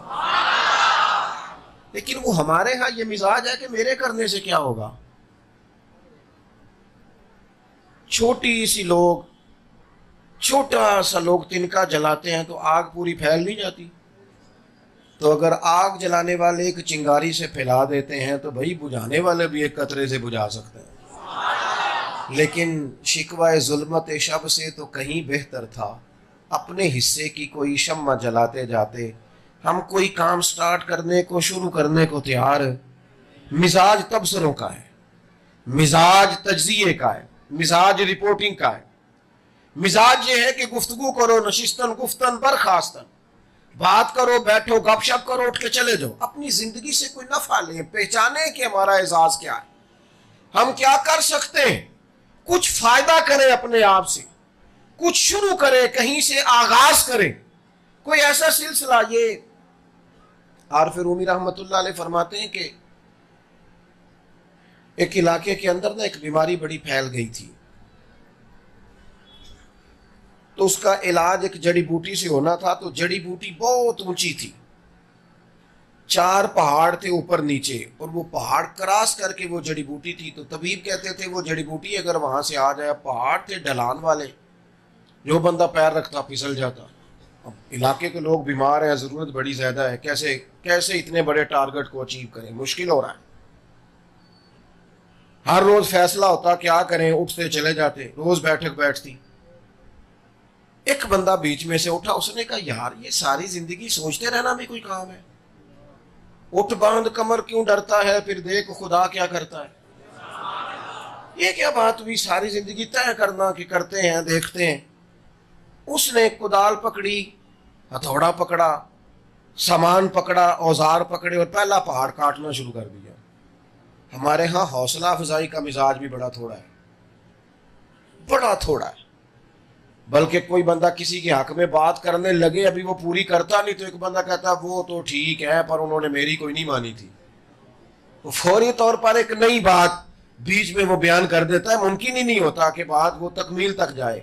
Speaker 2: لیکن وہ ہمارے ہاں یہ مزاج ہے کہ میرے کرنے سے کیا ہوگا، چھوٹی سی لوگ، چھوٹا سا لوگ تنکا جلاتے ہیں تو آگ پوری پھیل نہیں جاتی، تو اگر آگ جلانے والے ایک چنگاری سے پھیلا دیتے ہیں تو بھائی بجھانے والے بھی ایک قطرے سے بجھا سکتے ہیں۔ لیکن شکوہ ظلمت شب سے تو کہیں بہتر تھا، اپنے حصے کی کوئی شمع جلاتے جاتے، ہم کوئی کام سٹارٹ کرنے کو، شروع کرنے کو تیار۔ مزاج تبصروں کا ہے، مزاج تجزیے کا ہے، مزاج رپورٹنگ کا ہے، مزاج یہ ہے کہ گفتگو کرو، نشستن گفتن برخاستن، بات کرو، بیٹھو، گپ شپ کرو، اٹھ کے چلے جاؤ، اپنی زندگی سے کوئی نفع لیں، پہچانے کہ ہمارا اعزاز کیا ہے، ہم کیا کر سکتے ہیں، کچھ فائدہ کریں اپنے آپ سے، کچھ شروع کریں، کہیں سے آغاز کریں، کوئی ایسا سلسلہ۔ یہ عارف رومی رحمت اللہ علیہ فرماتے ہیں کہ ایک علاقے کے اندر نا ایک بیماری بڑی پھیل گئی تھی، تو اس کا علاج ایک جڑی بوٹی سے ہونا تھا، تو جڑی بوٹی بہت اونچی تھی، 4 پہاڑ تھے اوپر نیچے، اور وہ پہاڑ کراس کر کے وہ جڑی بوٹی تھی، تو طبیب کہتے تھے وہ جڑی بوٹی اگر وہاں سے آ جائے، پہاڑ تھے ڈھلان والے، جو بندہ پیر رکھتا پھسل جاتا۔ اب علاقے کے لوگ بیمار ہیں، ضرورت بڑی زیادہ ہے، کیسے اتنے بڑے ٹارگٹ کو اچیو کریں، مشکل ہو رہا ہے۔ ہر روز فیصلہ ہوتا کیا کریں، اٹھتے چلے جاتے، روز بیٹھک بیٹھتی. ایک بندہ بیچ میں سے اٹھا، اس نے کہا یار یہ ساری زندگی سوچتے رہنا بھی کوئی کام ہے؟ اٹھ باندھ کمر کیوں ڈرتا ہے، پھر دیکھ خدا کیا کرتا ہے. یہ کیا بات ہوئی، ساری زندگی طے کرنا کہ کرتے ہیں دیکھتے ہیں. اس نے کدال پکڑی، ہتھوڑا پکڑا، سامان پکڑا، اوزار پکڑے اور پہلا پہاڑ کاٹنا شروع کر دیا. ہمارے ہاں حوصلہ افزائی کا مزاج بھی بڑا تھوڑا ہے، بڑا تھوڑا ہے. بلکہ کوئی بندہ کسی کے حق میں بات کرنے لگے، ابھی وہ پوری کرتا نہیں تو ایک بندہ کہتا وہ تو ٹھیک ہے پر انہوں نے میری کوئی نہیں مانی تھی. وہ فوری طور پر ایک نئی بات بیچ میں وہ بیان کر دیتا ہے. ممکن ہی نہیں ہوتا کہ بات وہ تکمیل تک جائے.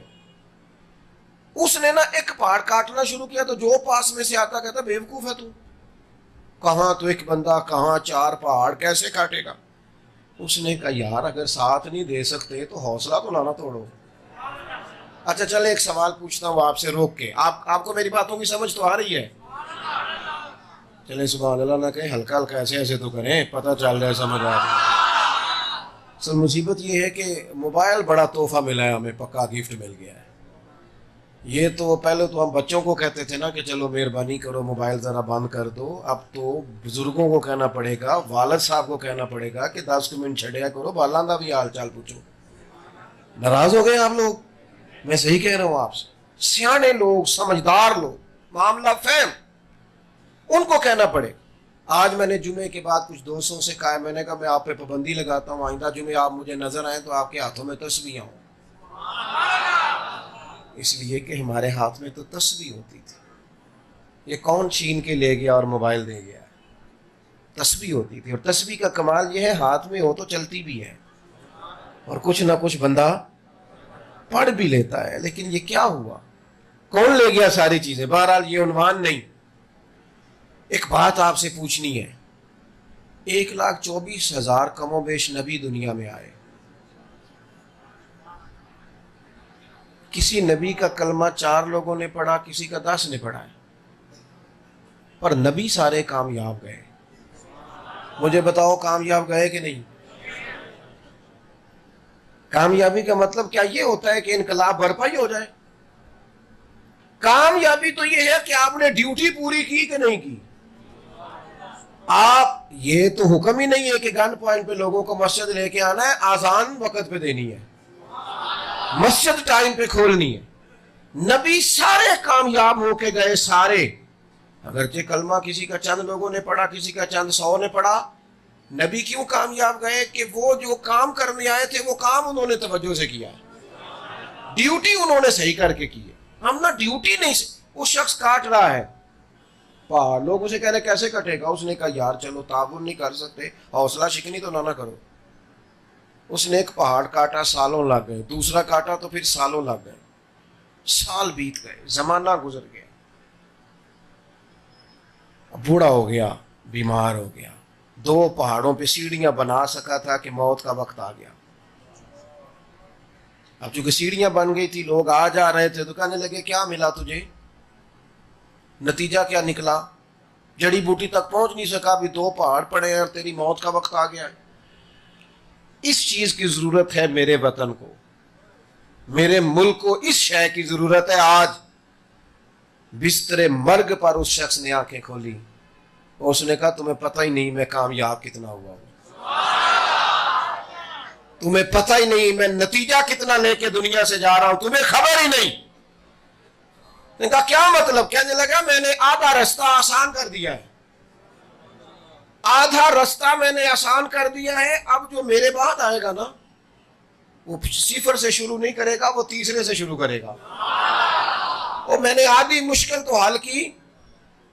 Speaker 2: اس نے نا ایک پہاڑ کاٹنا شروع کیا تو جو پاس میں سے آتا کہتا بیوقوف ہے تو، کہاں تو ایک بندہ کہاں چار پہاڑ، کیسے کاٹے گا. اس نے کہا یار اگر ساتھ نہیں دے سکتے تو حوصلہ تو لانا توڑو. اچھا چلے ایک سوال پوچھتا ہوں آپ سے روک کے، آپ کو میری باتوں کی سمجھ تو آ رہی ہے؟ چلے سبحان اللہ نہ کہیں، ہلکا ہلکا ایسے ایسے تو کریں، پتہ چل جائے سمجھ آ رہی. سر مصیبت یہ ہے کہ موبائل بڑا تحفہ ملا ہے ہمیں، پکا گفٹ مل گیا ہے. یہ تو پہلے تو ہم بچوں کو کہتے تھے نا کہ چلو مہربانی کرو موبائل ذرا بند کر دو. اب تو بزرگوں کو کہنا پڑے گا، والد صاحب کو کہنا پڑے گا کہ 10 منٹ چھڑیا کرو، بالاں دا بھی حال چال پوچھو. ناراض ہو گئے آپ لوگ؟ میں صحیح کہہ رہا ہوں آپ سے. سیانے لوگ، سمجھدار لوگ، معاملہ فہم، ان کو کہنا پڑے. آج میں نے جمعے کے بعد کچھ دوستوں سے کہا، میں نے کہا میں آپ پہ پابندی لگاتا ہوں، آئندہ جمعے آپ مجھے نظر آئیں تو آپ کے ہاتھوں میں تسبیح ہوں. اس لیے کہ ہمارے ہاتھ میں تو تسبیح ہوتی تھی. یہ کون چھین کے لے گیا اور موبائل دے گیا؟ تسبیح ہوتی تھی. اور تسبیح کا کمال یہ ہے ہاتھ میں ہو تو چلتی بھی ہے اور کچھ نہ کچھ بندہ پڑھ بھی لیتا ہے. لیکن یہ کیا ہوا، کون لے گیا ساری چیزیں؟ بہرحال یہ عنوان نہیں. ایک بات آپ سے پوچھنی ہے. 1,24,000 کم و بیش نبی دنیا میں آئے. کسی نبی کا کلمہ 4 لوگوں نے پڑھا، کسی کا 10 نے پڑھا ہے، پر نبی سارے کامیاب گئے. مجھے بتاؤ کامیاب گئے کہ نہیں؟ کامیابی کا مطلب کیا یہ ہوتا ہے کہ انقلاب برپا ہی ہو جائے؟ کامیابی تو یہ ہے کہ آپ نے ڈیوٹی پوری کی کہ نہیں کی. آپ یہ تو حکم ہی نہیں ہے کہ گن پوائنٹ پہ لوگوں کو مسجد لے کے آنا ہے، آذان وقت پہ دینی ہے، مسجد ٹائم پہ کھولنی ہے. نبی سارے کامیاب ہو کے گئے، سارے. اگرچہ کلمہ کسی کا چند لوگوں نے پڑھا، کسی کا چند 100 نے پڑھا. نبی کیوں کامیاب گئے؟ کہ وہ جو کام کرنے آئے تھے وہ کام انہوں نے توجہ سے کیا، ڈیوٹی انہوں نے صحیح کر کے کی ہے. ہم نا ڈیوٹی نہیں، اس شخص کاٹ رہا ہے پہاڑ، لوگ اسے کہہ رہے کیسے کٹے گا؟ اس نے کہا یار چلو تعاون نہیں کر سکتے، حوصلہ شکنی تو نہ کرو. اس نے ایک پہاڑ کاٹا، سالوں لگ گئے. دوسرا کاٹا تو پھر سالوں لگ گئے. سال بیت گئے، زمانہ گزر گیا. بوڑھا ہو گیا، بیمار ہو گیا. 2 پہاڑوں پہ سیڑھیاں بنا سکا تھا کہ موت کا وقت آ گیا. اب چونکہ سیڑھیاں بن گئی تھی، لوگ آ جا رہے تھے تو کہنے لگے کیا ملا تجھے؟ نتیجہ کیا نکلا؟ جڑی بوٹی تک پہنچ نہیں سکا، ابھی 2 پہاڑ پڑے ہیں اور تیری موت کا وقت آ گیا ہے. اس چیز کی ضرورت ہے میرے وطن کو، میرے ملک کو. اس شے کی ضرورت ہے. آج بستر مرگ پر اس شخص نے آنکھیں کھولی، اس نے کہا تمہیں پتہ ہی نہیں میں کامیاب کتنا ہوا ہوں، تمہیں پتہ ہی نہیں میں نتیجہ کتنا لے کے دنیا سے جا رہا ہوں، تمہیں خبر ہی نہیں. نے کہا کیا مطلب؟ کہنے لگا میں نے آدھا رستہ آسان کر دیا ہے، آدھا رستہ میں نے آسان کر دیا ہے. اب جو میرے بعد آئے گا نا وہ 0 سے شروع نہیں کرے گا، وہ 3 سے شروع کرے گا. اور میں نے آدھی مشکل تو حل کی.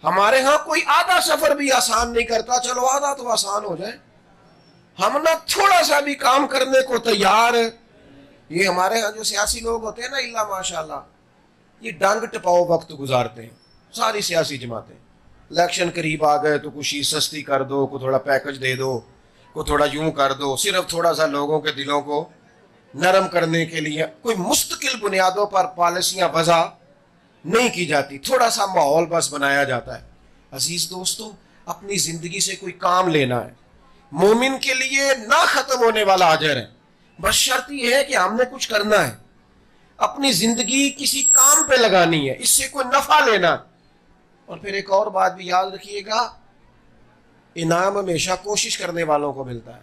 Speaker 2: ہمارے ہاں کوئی آدھا سفر بھی آسان نہیں کرتا، چلو آدھا تو آسان ہو جائے. ہم نہ تھوڑا سا بھی کام کرنے کو تیار. یہ ہمارے ہاں جو سیاسی لوگ ہوتے ہیں نا، اللہ ماشاءاللہ، یہ ڈانگ ٹپاؤ وقت گزارتے ہیں ساری سیاسی جماعتیں. الیکشن قریب آ گئے تو کچھ چیز سستی کر دو، کو تھوڑا پیکج دے دو، کو تھوڑا یوں کر دو، صرف تھوڑا سا لوگوں کے دلوں کو نرم کرنے کے لیے. کوئی مستقل بنیادوں پر پالیسیاں وضع نہیں کی جاتی، تھوڑا سا ماحول بس بنایا جاتا ہے. عزیز دوستو، اپنی زندگی سے کوئی کام لینا ہے،
Speaker 1: مومن کے لیے نہ ختم ہونے والا اجر ہے. بس شرط یہ ہے کہ ہم نے کچھ کرنا ہے، اپنی زندگی کسی کام پہ لگانی ہے، اس سے کوئی نفع لینا. اور پھر ایک اور بات بھی یاد رکھیے گا، انعام ہمیشہ کوشش کرنے والوں کو ملتا ہے.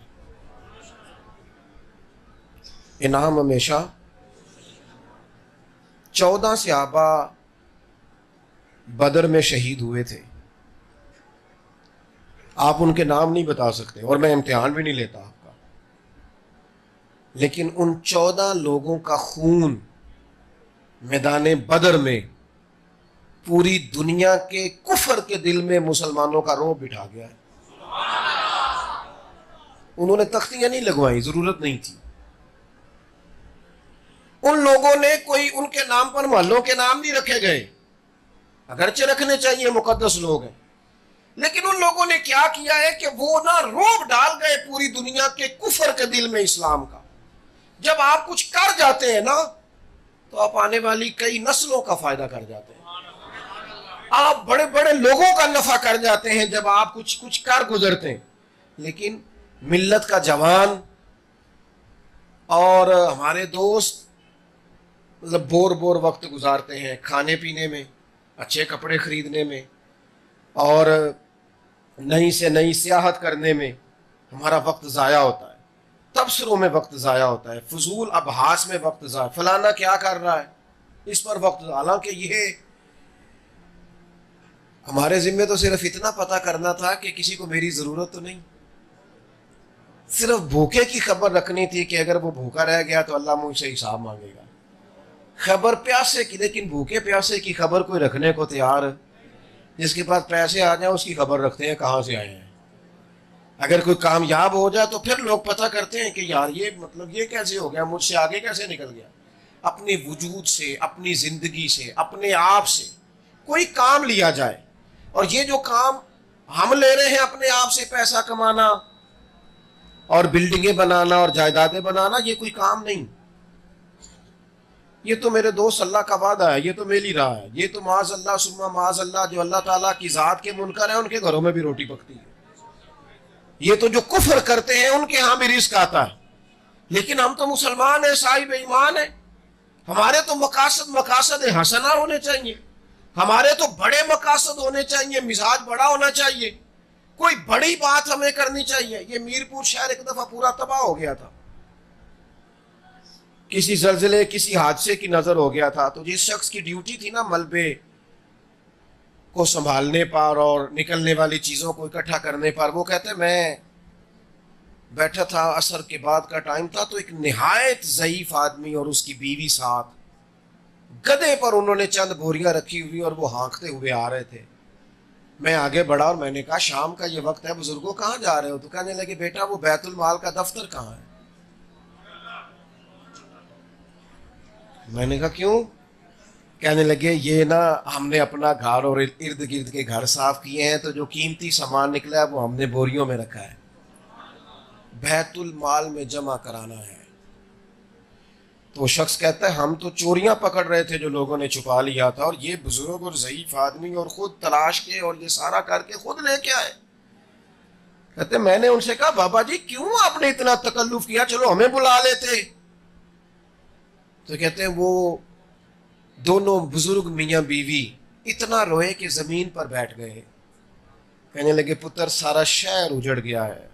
Speaker 1: انعام ہمیشہ 14 صحابہ بدر میں شہید ہوئے تھے. آپ ان کے نام نہیں بتا سکتے اور میں امتحان بھی نہیں لیتا آپ کا، لیکن ان 14 لوگوں کا خون میدان بدر میں پوری دنیا کے کفر کے دل میں مسلمانوں کا رعب بٹھا گیا ہے. انہوں نے تختیاں نہیں لگوائی، ضرورت نہیں تھی. ان لوگوں نے کوئی ان کے نام پر محلوں کے نام نہیں رکھے گئے، اگرچہ رکھنے چاہیے، مقدس لوگ ہیں، لیکن ان لوگوں نے کیا کیا ہے کہ وہ نہ رعب ڈال گئے پوری دنیا کے کفر کے دل میں اسلام کا. جب آپ کچھ کر جاتے ہیں نا تو آپ آنے والی کئی نسلوں کا فائدہ کر جاتے ہیں، آپ بڑے بڑے لوگوں کا نفع کر جاتے ہیں جب آپ کچھ کر گزرتے ہیں. لیکن ملت کا جوان اور ہمارے دوست مطلب بور وقت گزارتے ہیں کھانے پینے میں، اچھے کپڑے خریدنے میں، اور نئی سے نئی سیاحت کرنے میں ہمارا وقت ضائع ہوتا ہے، تبصروں میں وقت ضائع ہوتا ہے، فضول ابحاث میں وقت ضائع، فلانا کیا کر رہا ہے اس پر وقت. حالانکہ یہ ہمارے ذمہ تو صرف اتنا پتہ کرنا تھا کہ کسی کو میری ضرورت تو نہیں، صرف بھوکے کی خبر رکھنی تھی کہ اگر وہ بھوکا رہ گیا تو اللہ مجھ سے حساب مانگے گا. خبر پیاسے کی، لیکن بھوکے پیاسے کی خبر کوئی رکھنے کو تیار. جس کے پاس پیسے آ جائیں اس کی خبر رکھتے ہیں کہاں سے آئے ہیں. اگر کوئی کامیاب ہو جائے تو پھر لوگ پتہ کرتے ہیں کہ یار یہ کیسے ہو گیا، مجھ سے آگے کیسے نکل گیا. اپنے وجود سے، اپنی زندگی سے، اپنے آپ سے کوئی کام لیا جائے. اور یہ جو کام ہم لے رہے ہیں اپنے آپ سے، پیسہ کمانا اور بلڈنگیں بنانا اور جائیدادیں بنانا، یہ کوئی کام نہیں. یہ تو میرے دوست اللہ کا وعدہ ہے، یہ تو میل ہی رہا ہے. یہ تو معاذ اللہ ثم معاذ اللہ جو اللہ تعالیٰ کی ذات کے منکر ہیں ان کے گھروں میں بھی روٹی پکتی ہے. یہ تو جو کفر کرتے ہیں ان کے ہاں بھی رزق آتا ہے. لیکن ہم تو مسلمان ہیں، صاحب ایمان ہیں، ہمارے تو مقاصد حسنہ ہونے چاہیے، ہمارے تو بڑے مقاصد ہونے چاہیے، مزاج بڑا ہونا چاہیے، کوئی بڑی بات ہمیں کرنی چاہیے. یہ میرپور شہر ایک دفعہ پورا تباہ ہو گیا تھا، کسی زلزلے کسی حادثے کی نظر ہو گیا تھا. تو جس شخص کی ڈیوٹی تھی نا ملبے کو سنبھالنے پر اور نکلنے والی چیزوں کو اکٹھا کرنے پر، وہ کہتے میں بیٹھا تھا، عصر کے بعد کا ٹائم تھا، تو ایک نہایت ضعیف آدمی اور اس کی بیوی ساتھ گدھے پر انہوں نے چند بوریاں رکھی ہوئی اور وہ ہانکتے ہوئے آ رہے تھے. میں آگے بڑھا اور میں نے کہا شام کا یہ وقت ہے، بزرگوں کہاں جا رہے ہو؟ تو کہنے لگے بیٹا وہ بیت المال کا دفتر کہاں ہے؟ میں نے کہا کیوں؟ کہنے لگے یہ نا ہم نے اپنا گھر اور ارد گرد کے گھر صاف کیے ہیں، تو جو قیمتی سامان نکلا ہے وہ ہم نے بوریوں میں رکھا ہے، بیت المال میں جمع کرانا ہے. تو شخص کہتا ہے ہم تو چوریاں پکڑ رہے تھے جو لوگوں نے چھپا لیا تھا، اور یہ بزرگ اور ضعیف آدمی اور خود تلاش کے اور یہ سارا کر کے خود لے کے آئے. کہتے میں نے ان سے کہا بابا جی کیوں آپ نے اتنا تکلف کیا، چلو ہمیں بلا لیتے. تو کہتے ہیں وہ دونوں بزرگ میاں بیوی اتنا روئے کہ زمین پر بیٹھ گئے. کہنے لگے پتر سارا شہر اجڑ گیا ہے،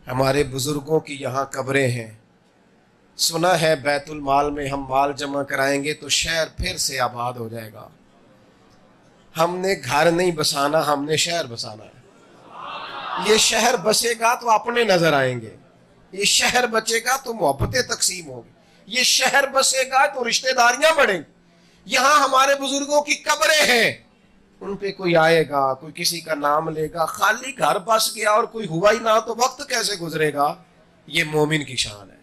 Speaker 1: ہمارے بزرگوں کی یہاں قبریں ہیں، سنا ہے بیت المال میں ہم مال جمع کرائیں گے تو شہر پھر سے آباد ہو جائے گا. ہم نے گھر نہیں بسانا، ہم نے شہر بسانا ہے. یہ شہر بسے گا تو اپنے نظر آئیں گے، یہ شہر بچے گا تو محبتیں تقسیم ہوگی، یہ شہر بسے گا تو رشتہ داریاں بڑھیں گی. یہاں ہمارے بزرگوں کی قبریں ہیں، ان پہ کوئی آئے گا، کوئی کسی کا نام لے گا، خالی گھر بس گیا اور کوئی ہوا ہی نہ تو وقت کیسے گزرے گا. یہ مومن کی شان ہے،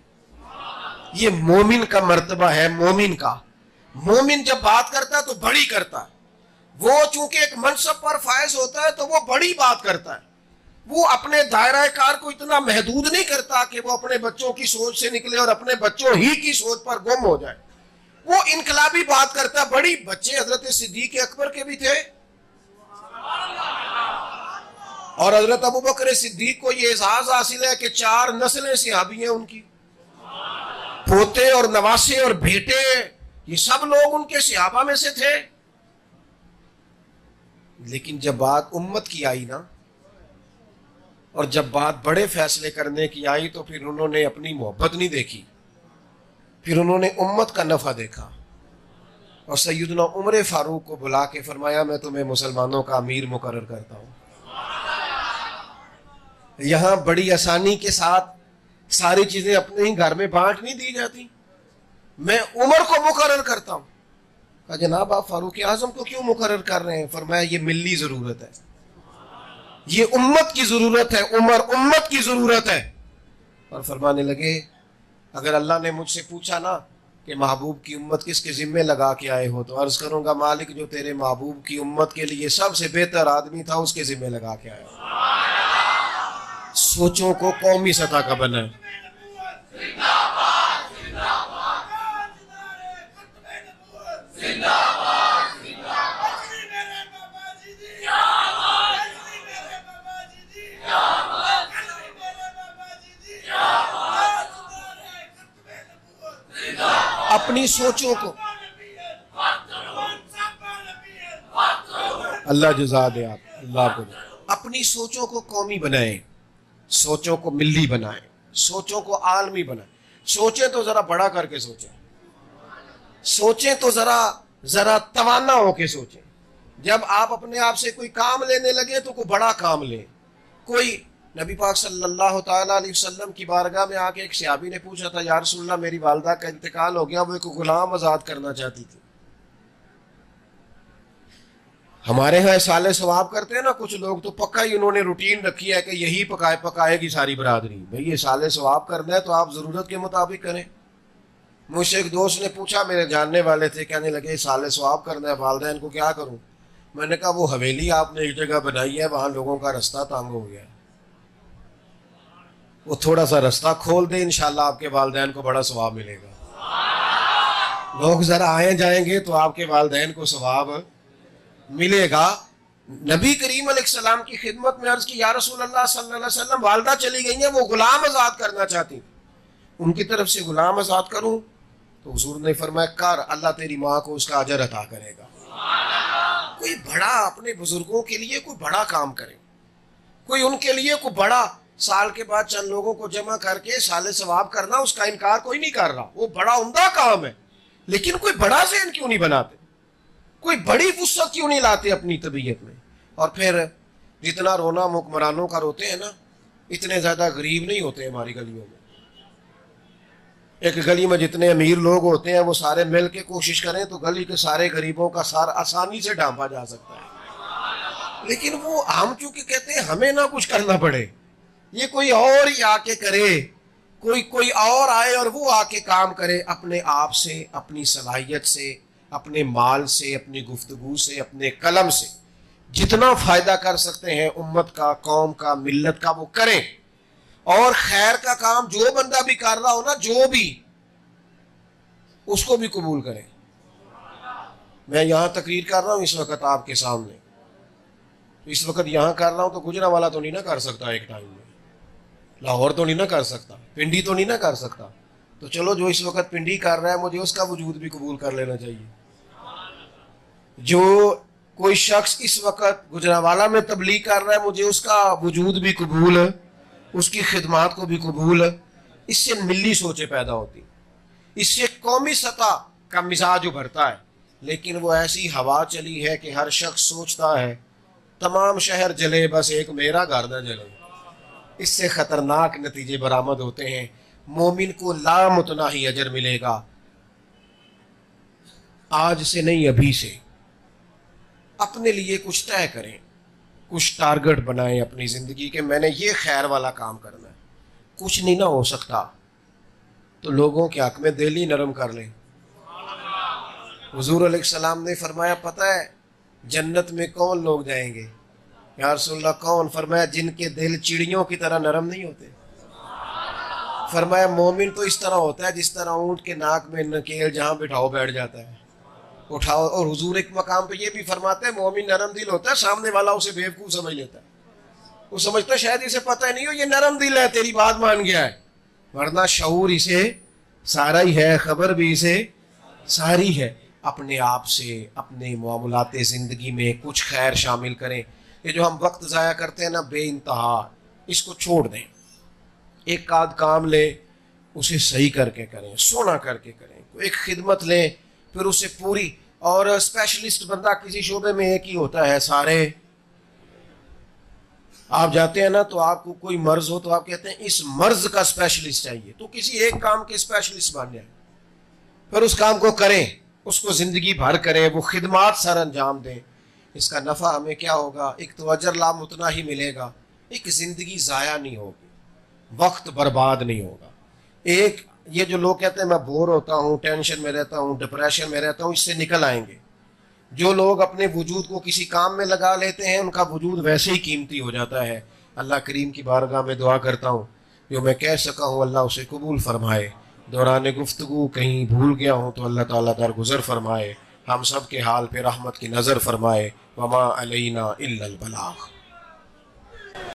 Speaker 1: یہ مومن کا مرتبہ ہے. مومن کا، مومن جب بات کرتا ہے تو بڑی کرتا ہے. وہ چونکہ ایک منصب پر فائز ہوتا ہے تو وہ بڑی بات کرتا ہے. وہ اپنے دائرہ کار کو اتنا محدود نہیں کرتا کہ وہ اپنے بچوں کی سوچ سے نکلے اور اپنے بچوں ہی کی سوچ پر گم ہو جائے. وہ انقلابی بات کرتا ہے. بڑی بچے حضرت صدیق اکبر کے بھی تھے،
Speaker 2: اور حضرت ابو بکر صدیق کو یہ اعزاز حاصل ہے کہ 4 نسلیں صحابی ہیں ان کی، پوتے اور نواسے اور بیٹے، یہ سب لوگ ان کے صحابہ میں سے تھے۔ لیکن جب بات امت کی آئی نا، اور جب بات بڑے فیصلے کرنے کی آئی، تو پھر انہوں نے اپنی محبت نہیں دیکھی، پھر انہوں نے امت کا نفع دیکھا، اور سیدنا عمر فاروق کو بلا کے فرمایا میں تمہیں مسلمانوں کا امیر مقرر کرتا ہوں۔ یہاں بڑی آسانی کے ساتھ ساری چیزیں اپنے ہی گھر میں بانٹ نہیں دی جاتی، میں عمر کو مقرر کرتا ہوں۔ کہا جناب آپ فاروق اعظم کو کیوں مقرر کر رہے ہیں؟ فرمایا یہ ملی ضرورت ہے، یہ امت کی ضرورت ہے، عمر امت کی ضرورت ہے۔ اور فرمانے لگے اگر اللہ نے مجھ سے پوچھا نا کہ محبوب کی امت کس کے ذمے لگا کے آئے ہو، تو عرض کروں گا مالک جو تیرے محبوب کی امت کے لیے سب سے بہتر آدمی تھا اس کے ذمے لگا کے آیا۔ سوچوں کو قومی سطح کا بنا ہے۔ اپنی سوچوں کو اللہ جزا دے، آپ اللہ کو اپنی سوچوں کو قومی بنائیں، سوچوں کو ملی بنائیں، سوچوں کو عالمی بنائیں۔ سوچیں تو ذرا بڑا کر کے سوچیں، سوچیں تو ذرا توانا ہو کے سوچیں۔ جب آپ اپنے آپ سے کوئی کام لینے لگے تو کوئی بڑا کام لیں۔ کوئی نبی پاک صلی اللہ تعالیٰ علیہ وسلم کی بارگاہ میں آ کے ایک صحابی نے پوچھا تھا یا رسول اللہ میری والدہ کا انتقال ہو گیا، وہ ایک غلام آزاد کرنا چاہتی تھی۔ ہمارے ہاں سالے ثواب کرتے ہیں نا کچھ لوگ، تو پکا ہی انہوں نے روٹین رکھی ہے کہ یہی پکائے گی ساری برادری۔ بھئی یہ سالے ثواب کرنا ہے تو آپ ضرورت کے مطابق کریں۔ مجھ سے ایک دوست نے پوچھا، میرے جاننے والے تھے، کہنے لگے سالے ثواب کرنا ہے والدین کو کیا کروں؟ میں نے کہا وہ حویلی آپ نے ایک جگہ بنائی ہے، وہاں لوگوں کا رستہ تنگ ہو گیا ہے، وہ تھوڑا سا رستہ کھول دیں، انشاءاللہ آپ کے والدین کو بڑا ثواب ملے گا۔ لوگ ذرا آئیں جائیں گے تو آپ کے والدین کو ثواب ملے گا۔ نبی کریم علیہ السلام کی خدمت میں عرض کی یا رسول اللہ صلی اللہ علیہ وسلم والدہ چلی گئی ہیں، وہ غلام آزاد کرنا چاہتی ہیں، ان کی طرف سے غلام آزاد کروں؟ تو حضور نے فرمایا کر، اللہ تیری ماں کو اس کا اجر عطا کرے گا۔ کوئی بڑا اپنے بزرگوں کے لیے کوئی بڑا کام کرے، کوئی ان کے لیے کوئی بڑا، سال کے بعد چند لوگوں کو جمع کر کے سال ثواب کرنا، اس کا انکار کوئی نہیں کر رہا، وہ بڑا عمدہ کام ہے، لیکن کوئی بڑا ذہن کیوں نہیں بناتے، کوئی بڑی وسعت کیوں نہیں لاتے اپنی طبیعت میں؟ اور پھر جتنا رونا حکمرانوں کا روتے ہیں نا، اتنے زیادہ غریب نہیں ہوتے ہماری گلیوں میں۔ ایک گلی میں جتنے امیر لوگ ہوتے ہیں وہ سارے مل کے کوشش کریں تو گلی کے سارے غریبوں کا سارا آسانی سے ڈھانپا جا سکتا ہے، لیکن وہ ہم چونکہ کہتے ہیں ہمیں نہ کچھ کرنا پڑے، یہ کوئی اور ہی آ کے کرے، کوئی اور آئے اور وہ آ کے کام کرے، اپنے آپ سے، اپنی صلاحیت سے، اپنے مال سے، اپنی گفتگو سے، اپنے قلم سے جتنا فائدہ کر سکتے ہیں امت کا، قوم کا، ملت کا، وہ کریں۔ اور خیر کا کام جو بندہ بھی کر رہا ہو نا، جو بھی، اس کو بھی قبول کریں۔ میں یہاں تقریر کر رہا ہوں اس وقت آپ کے سامنے، اس وقت یہاں کر رہا ہوں تو گجرانوالہ تو نہیں نہ کر سکتا، ایک ٹائم میں لاہور تو نہیں نہ کر سکتا، پنڈی تو نہیں نہ کر سکتا، تو چلو جو اس وقت پنڈی کر رہا ہے مجھے اس کا وجود بھی قبول کر لینا چاہیے۔ جو کوئی شخص اس وقت گجرانوالہ میں تبلیغ کر رہا ہے مجھے اس کا وجود بھی قبول ہے، اس کی خدمات کو بھی قبول ہے۔ اس سے ملی سوچیں پیدا ہوتی، اس سے قومی سطح کا مزاج ابھرتا ہے۔ لیکن وہ ایسی ہوا چلی ہے کہ ہر شخص سوچتا ہے تمام شہر جلے بس ایک میرا گھر نہ جلے۔ اس سے خطرناک نتیجے برآمد ہوتے ہیں۔ مومن کو لامتناہی اجر ملے گا، آج سے نہیں ابھی سے۔ اپنے لیے کچھ طے کریں، کچھ ٹارگٹ بنائیں اپنی زندگی کے، میں نے یہ خیر والا کام کرنا ہے۔ کچھ نہیں نہ ہو سکتا تو لوگوں کے حق میں دل ہی نرم کر لیں۔ حضور علیہ السلام نے فرمایا پتہ ہے جنت میں کون لوگ جائیں گے؟ یا رسول اللہ کون؟ فرمایا جن کے دل چڑیوں کی طرح نرم نہیں ہوتے۔ فرمایا مومن تو اس طرح ہوتا ہے جس طرح اونٹ کے ناک میں نکیل جہاں بٹھاؤ بیٹھ جاتا ہے، اٹھاؤ۔ اور حضور ایک مقام پہ یہ بھی فرماتے ہیں مومن نرم دل ہوتا ہے، سامنے والا اسے بیوقوف سمجھ لیتا ہے، وہ سمجھتا شاید اسے پتہ ہی نہیں ہو، یہ نرم دل ہے، تیری بات مان گیا ہے، ورنہ شعور اسے سارا ہی ہے، خبر بھی اسے ساری ہے۔ اپنے آپ سے اپنے معاملات زندگی میں کچھ خیر شامل کریں۔ یہ جو ہم وقت ضائع کرتے ہیں نا بے انتہا، اس کو چھوڑ دیں، ایک آدھ کام لیں اسے صحیح کر کے کریں، سونا کر کے کریں، ایک خدمت لیں پھر اسے پوری، اور اسپیشلسٹ بندہ کسی شعبے میں ایک ہی ہوتا ہے، سارے آپ جاتے ہیں نا تو آپ کو کوئی مرض ہو تو آپ کہتے ہیں اس مرض کا اسپیشلسٹ چاہیے، تو کسی ایک کام کے اسپیشلسٹ بن جائیں، پھر اس کام کو کریں، اس کو زندگی بھر کریں، وہ خدمات سر انجام دیں۔ اس کا نفع ہمیں کیا ہوگا؟ ایک تو اجر لام اتنا ہی ملے گا، ایک زندگی ضائع نہیں ہوگی، وقت برباد نہیں ہوگا۔ ایک یہ جو لوگ کہتے ہیں میں بور ہوتا ہوں، ٹینشن میں رہتا ہوں، ڈپریشن میں رہتا ہوں، اس سے نکل آئیں گے۔ جو لوگ اپنے وجود کو کسی کام میں لگا لیتے ہیں ان کا وجود ویسے ہی قیمتی ہو جاتا ہے۔ اللہ کریم کی بارگاہ میں دعا کرتا ہوں جو میں کہہ سکا ہوں اللہ اسے قبول فرمائے، دوران گفتگو کہیں بھول گیا ہوں تو اللہ تعالیٰ درگزر فرمائے، ہم سب کے حال پہ رحمت کی نظر فرمائے۔ وما علینا الا البلاغ۔